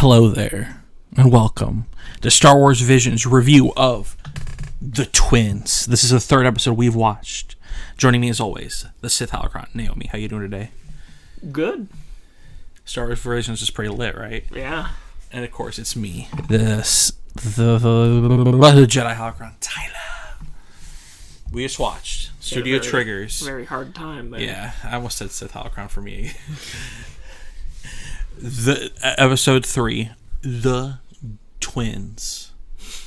Hello there, and welcome to Star Wars Vision's review of The Twins. This is the third episode we've watched. Joining me as always, the Sith Holocron, Naomi. How you doing today? Good. Star Wars Vision's just pretty lit, right? Yeah. And of course, it's me, the Jedi Holocron, Tyler. We just watched Studio Triggers. Very hard time there. Yeah, I almost said Sith Holocron for me. The episode 3, The Twins.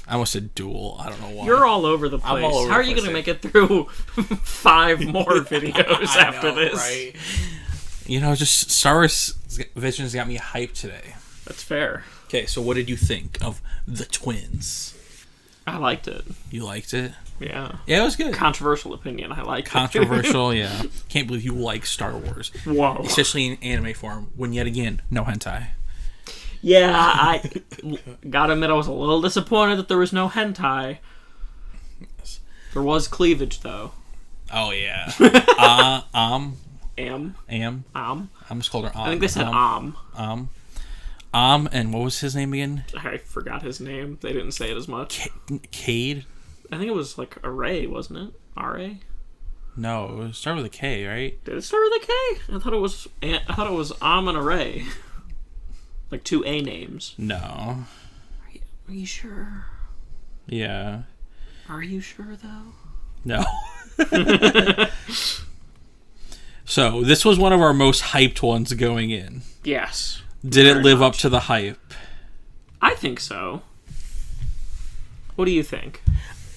I almost said duel. I don't know why. You're all over the place. I'm all over How are the you place going to make it through 5 more videos after this? Right? You know, just Star Wars Vision's got me hyped today. That's fair. Okay, so what did you think of The Twins? I liked it. You liked it? Yeah. Yeah, it was good. Controversial opinion. I liked it. Controversial, yeah. Can't believe you like Star Wars. Whoa. Especially in anime form, when yet again, no hentai. Yeah, I gotta admit I was a little disappointed that there was no hentai. Yes. There was cleavage, though. Oh, yeah. Am. I'm just called her I think they said and what was his name again? I forgot his name. They didn't say it as much. Cade? I think it was like Array, wasn't it? R-A? No, it started with a K, right? Did it start with a K? I thought it was and Array. Like 2 A names. No. Are you sure? Yeah. Are you sure, though? No. So, this was one of our most hyped ones going in. Yes. Did it live up to the hype? I think so. What do you think?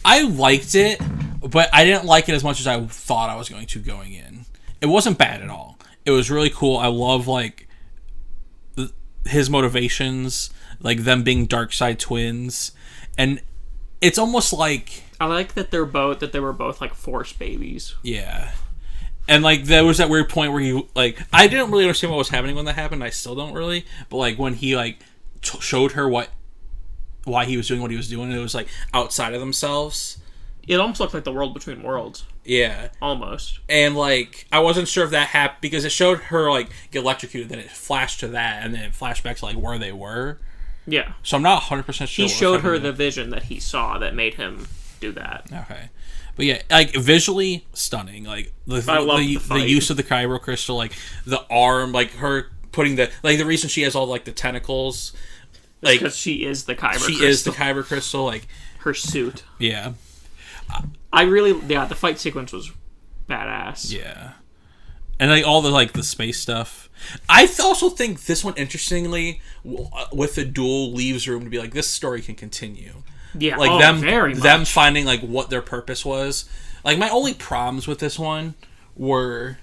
I liked it, but I didn't like it as much as I thought I was going to going in. It wasn't bad at all. It was really cool. I love, like, his motivations, like them being dark side twins. And it's almost like... I like that they were both, like, Force babies. Yeah. And, like, there was that weird point where he, like... I didn't really understand what was happening when that happened. I still don't really. But, like, when he, like, showed her why he was doing what he was doing, it was, like, outside of themselves. It almost looked like the world between worlds. Yeah. Almost. And, like, I wasn't sure if that happened... Because it showed her, like, get electrocuted, then it flashed to that, and then it flashed back to, like, where they were. Yeah. So I'm not 100% sure. He showed her the vision that he saw that made him do that. Okay. But yeah, like, visually stunning. Like, the use of the Kyber crystal, like, the arm, like, her putting the... Like, the reason she has all, like, the tentacles... Like, because she is the Kyber crystal. She is the Kyber crystal, like... Her suit. Yeah. The fight sequence was badass. Yeah. And, like, all the, like, the space stuff. I also think this one, interestingly, with the duel, leaves room to be like, this story can continue. Yeah, like, very much. Them finding, like, what their purpose was. Like, my only problems with this one were...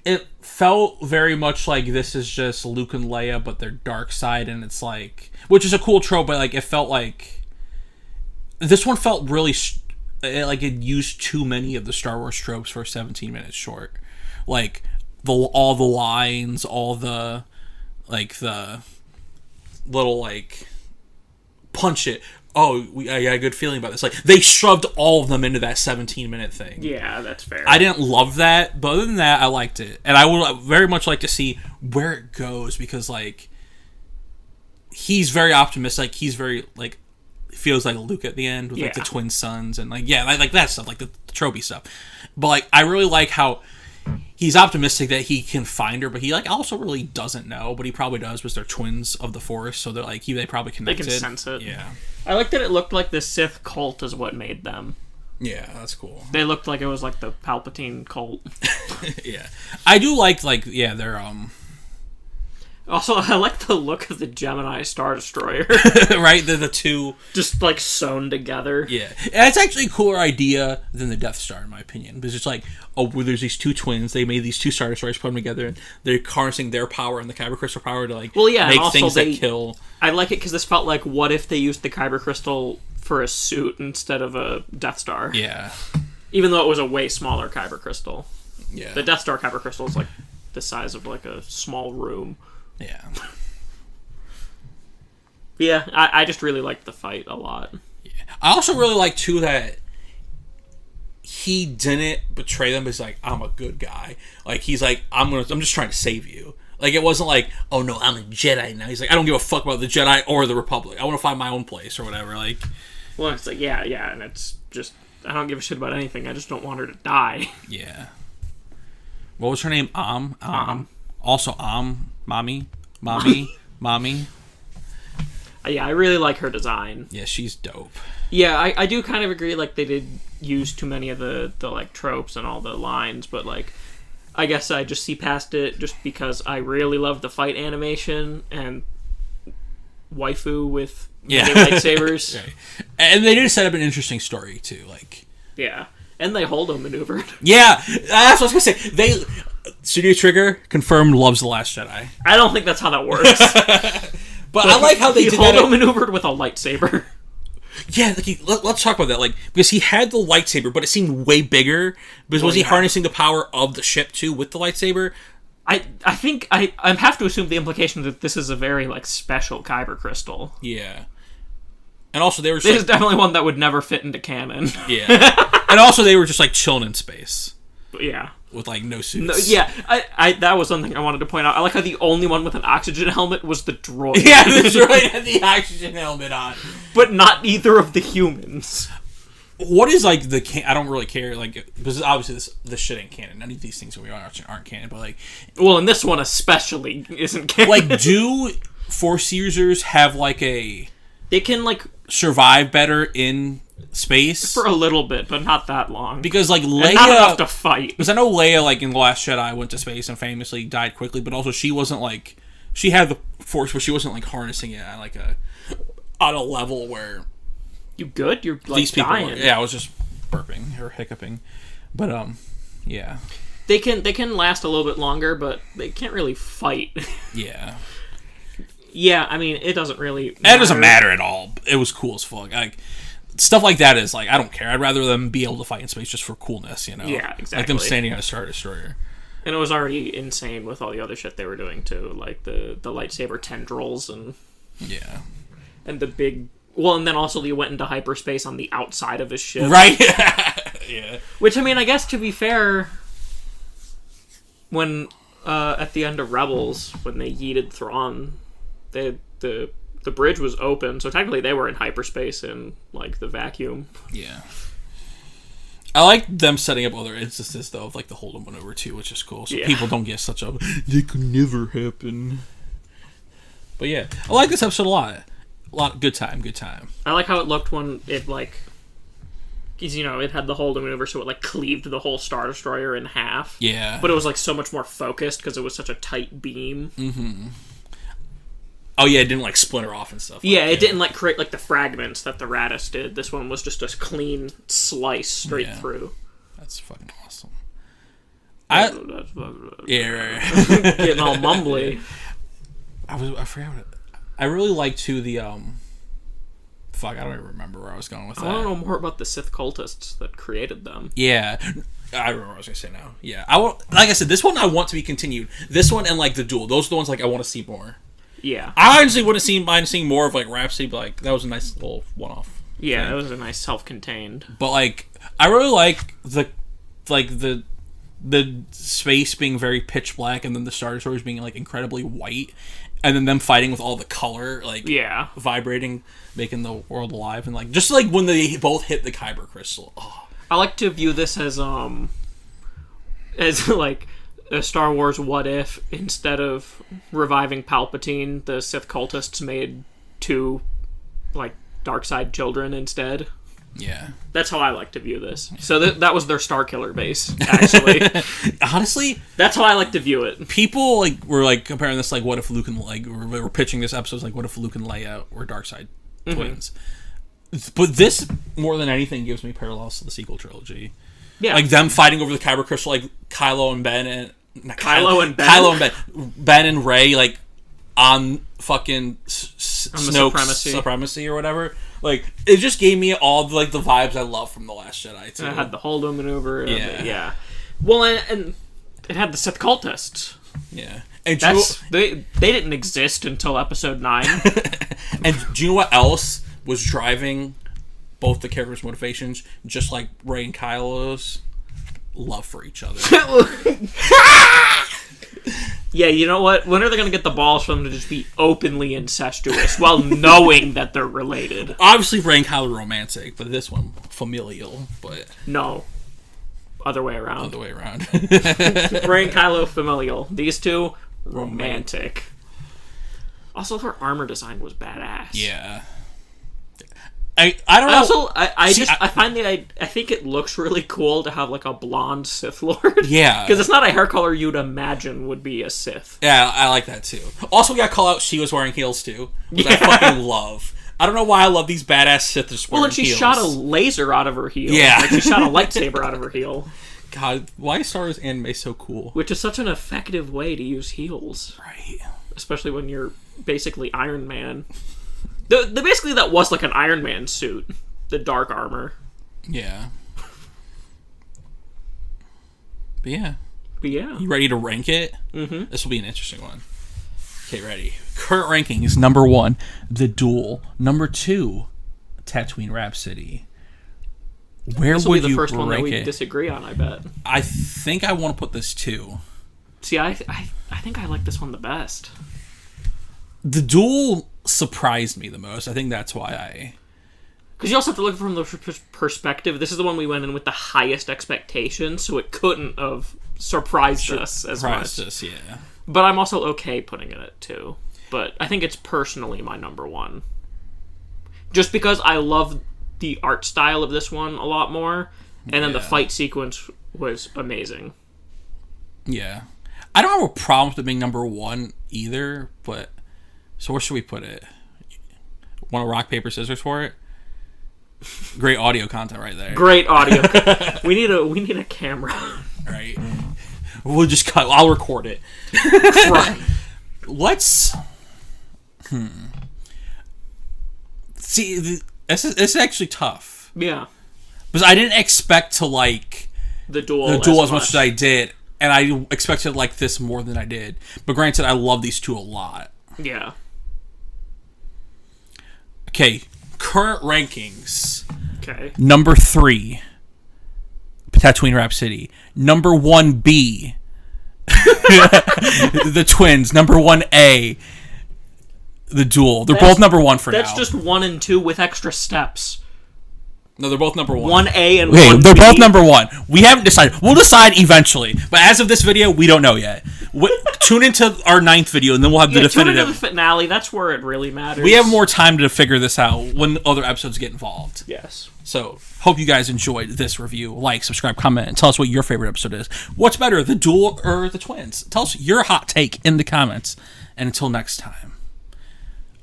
It felt very much like this is just Luke and Leia, but their dark side, and it's like... Which is a cool trope, but, like, it felt like... This one felt really... Like, it used too many of the Star Wars tropes for 17 minutes short. Like, all the lines, all the... Like, the little, like... Punch it. Oh, I got a good feeling about this. Like, they shoved all of them into that 17-minute thing. Yeah, that's fair. I didn't love that, but other than that, I liked it. And I would very much like to see where it goes, because, like, he's very optimistic. He's very, like, feels like Luke at the end with, like, the twin sons and, like, yeah, like that stuff, like the tropey stuff. But, like, I really like how he's optimistic that he can find her, but he, like, also really doesn't know, but he probably does, because they're twins of the Force, so they're, like, they probably connected. They can sense it. Yeah. I like that it looked like the Sith cult is what made them. Yeah, that's cool. They looked like it was like the Palpatine cult. Yeah. I do like, yeah, they're, Also, I like the look of the Gemini Star Destroyer. Right? They're the two... Just, like, sewn together. Yeah. And it's actually a cooler idea than the Death Star, in my opinion. Because it's like, there's these two twins, they made these two Star Destroyers, put them together, and they're harnessing their power and the Kyber Crystal power to, like, make things that kill. I like it because this felt like, what if they used the Kyber Crystal for a suit instead of a Death Star? Yeah. Even though it was a way smaller Kyber Crystal. Yeah. The Death Star Kyber Crystal is, like, the size of, like, a small room. Yeah. Yeah, I just really liked the fight a lot. Yeah. I also really like, too, that he didn't betray them. He's like, I'm a good guy. Like, he's like, I'm just trying to save you. Like, it wasn't like, oh no, I'm a Jedi now. He's like, I don't give a fuck about the Jedi or the Republic. I want to find my own place or whatever. Like, well, it's like, yeah, and it's just, I don't give a shit about anything. I just don't want her to die. Yeah. What was her name? Also, Mommy. Yeah, I really like her design. Yeah, she's dope. Yeah, I do kind of agree, like, they did use too many of the like, tropes and all the lines, but, like, I guess I just see past it just because I really love the fight animation and waifu with lightsabers. Right. And they did set up an interesting story, too, like... Yeah. And they holdo maneuvered. Yeah, that's what I was going to say. Studio Trigger confirmed loves The Last Jedi. I don't think that's how that works. But I like how they did that. He holdo maneuvered with a lightsaber. Yeah, like let's talk about that. Like, because he had the lightsaber, but it seemed way bigger. Because was he harnessing the power of the ship too with the lightsaber? I think I have to assume the implication that this is a very like special kyber crystal. Yeah, and also they were. This is definitely one that would never fit into canon. Yeah, and also they were just like chilling in space. Yeah. With like no suits. No, yeah, I that was something I wanted to point out. I like how the only one with an oxygen helmet was the droid. Yeah, the droid had the oxygen helmet on, but not either of the humans. What is like the I don't really care, like, because obviously this shit ain't canon. None of these things that we watch aren't canon, but like, well, and this one especially isn't canon. Like, do Force users have like they can like survive better in space for a little bit, but not that long. Because like Leia, and not enough to fight. Because I know Leia, like in The Last Jedi, went to space and famously died quickly, but also she wasn't like, she had the Force, but she wasn't like harnessing it at like on a level where you good. You're like these people dying. Yeah, I was just burping or hiccuping, but yeah. They can last a little bit longer, but they can't really fight. Yeah. Yeah, I mean, it doesn't really matter. It doesn't matter at all. It was cool as fuck. Like, stuff like that is like, I don't care. I'd rather them be able to fight in space just for coolness, you know? Yeah, exactly. Like them standing on a Star Destroyer. And it was already insane with all the other shit they were doing too, like the lightsaber tendrils and yeah, and the big. Well, and then also he went into hyperspace on the outside of his ship, right? Yeah. Which, I mean, I guess to be fair, when at the end of Rebels, when they yeeted Thrawn, the bridge was open, so technically they were in hyperspace in like the vacuum. Yeah. I like them setting up other instances though of like the holdo maneuver too, which is cool. So people don't get such a "they could never happen." But yeah, I like this episode a lot. Good time. I like how it looked when it like, because you know it had the holdo maneuver, so it like cleaved the whole Star Destroyer in half. Yeah. But it was like so much more focused because it was such a tight beam. Mm-hmm. Oh yeah, it didn't like splinter off and stuff. Yeah, it didn't like create like the fragments that the Radis did. This one was just a clean slice straight through. That's fucking awesome. Yeah, right. Getting all mumbly. I forgot what I really like too the fuck, I don't even remember where I was going with that. I want to know more about the Sith cultists that created them. Yeah. I remember what I was going to say now. Yeah. Like I said, this one I want to be continued. This one and like the duel. Those are the ones like I want to see more. Yeah. I honestly wouldn't mind seeing more of like Rhapsody, but like that was a nice little one-off. Yeah, thing. It was a nice self-contained. But like I really like the space being very pitch black and then the Star Destroyers being like incredibly white and then them fighting with all the color like vibrating, making the world alive, and like just like when they both hit the kyber crystal. Oh. I like to view this as like a Star Wars what if, instead of reviving Palpatine, the Sith cultists made 2 like dark side children instead. Yeah. That's how I like to view this. So that was their Star Killer base, actually. Honestly, that's how I like to view it. People like were like comparing this like what if Luke and like we were pitching this episode like what if Luke and Leia were dark side twins. But this more than anything gives me parallels to the sequel trilogy. Yeah. Like them fighting over the kyber crystal, like Kylo and Ben and Ben and Rey like on fucking Snoke's supremacy or whatever. Like it just gave me all the, like the vibes I love from The Last Jedi too. And it had the holdo maneuver. Yeah. Well, and it had the Sith cultists. Yeah. And they didn't exist until Episode 9. And do you know what else was driving both the characters' motivations, just like Rey and Kylo's? Love for each other. Yeah, you know what? When are they going to get the balls for them to just be openly incestuous while knowing that they're related? Obviously, Ren and Kylo romantic, but this one familial. But no, other way around. Other way around. Rey and Kylo familial. These two romantic. Also, her armor design was badass. Yeah. I don't know. I think it looks really cool to have like a blonde Sith Lord. Yeah. Because it's not a hair color you'd imagine would be a Sith. Yeah, I like that too. Also, we got to call out she was wearing heels too, which I fucking love. I don't know why I love these badass Sith just wearing heels. Well, and she shot a laser out of her heel. Yeah. Like she shot a lightsaber out of her heel. God, why is Star Wars anime so cool? Which is such an effective way to use heels. Right. Especially when you're basically Iron Man. Basically, that was like an Iron Man suit. The dark armor. Yeah. But yeah. You ready to rank it? Mm-hmm. This will be an interesting one. Okay, ready. Current ranking is number 1, The Duel. Number 2, Tatooine Rhapsody. Where this will would be the you first one that rank we it? disagree on, I bet. I think I want to put this 2. See, I think I like this one the best. The Duel surprised me the most. I think that's why I... Because you also have to look from the perspective. This is the one we went in with the highest expectations, so it couldn't have surprised us as much. Surprised us, yeah. But I'm also okay putting it at 2. But I think it's personally my number 1. Just because I love the art style of this one a lot more, and then the fight sequence was amazing. Yeah. I don't have a problem with it being number 1 either, but... So where should we put it? Want to rock, paper, scissors for it? Great audio content right there. Great audio. we need a camera. Right. We'll just cut. I'll record it. Right. Let's... See, this is actually tough. Yeah. Because I didn't expect to like the duel as much as I did, and I expected to like this more than I did. But granted, I love these two a lot. Yeah. Okay, current rankings. Okay. Number 3, Tatooine Rhapsody. Number 1B, The Twins. Number 1A, The Duel. They're both number 1 for now. That's just 1 and 2 with extra steps. No, they're both number 1. 1A and 1B. Okay, they're both number 1. We haven't decided. We'll decide eventually. But as of this video, we don't know yet. Tune into our 9th video, and then we'll have the definitive. Tune into the finale. That's where it really matters. We have more time to figure this out when other episodes get involved. Yes. So, hope you guys enjoyed this review. Like, subscribe, comment, and tell us what your favorite episode is. What's better, The Duel or The Twins? Tell us your hot take in the comments. And until next time.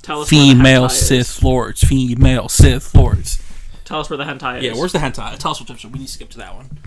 Tell us female Sith Lords. Female Sith Lords. Tell us where the hentai is. Yeah, where's the hentai? Tell us which episode. We need to skip to that one.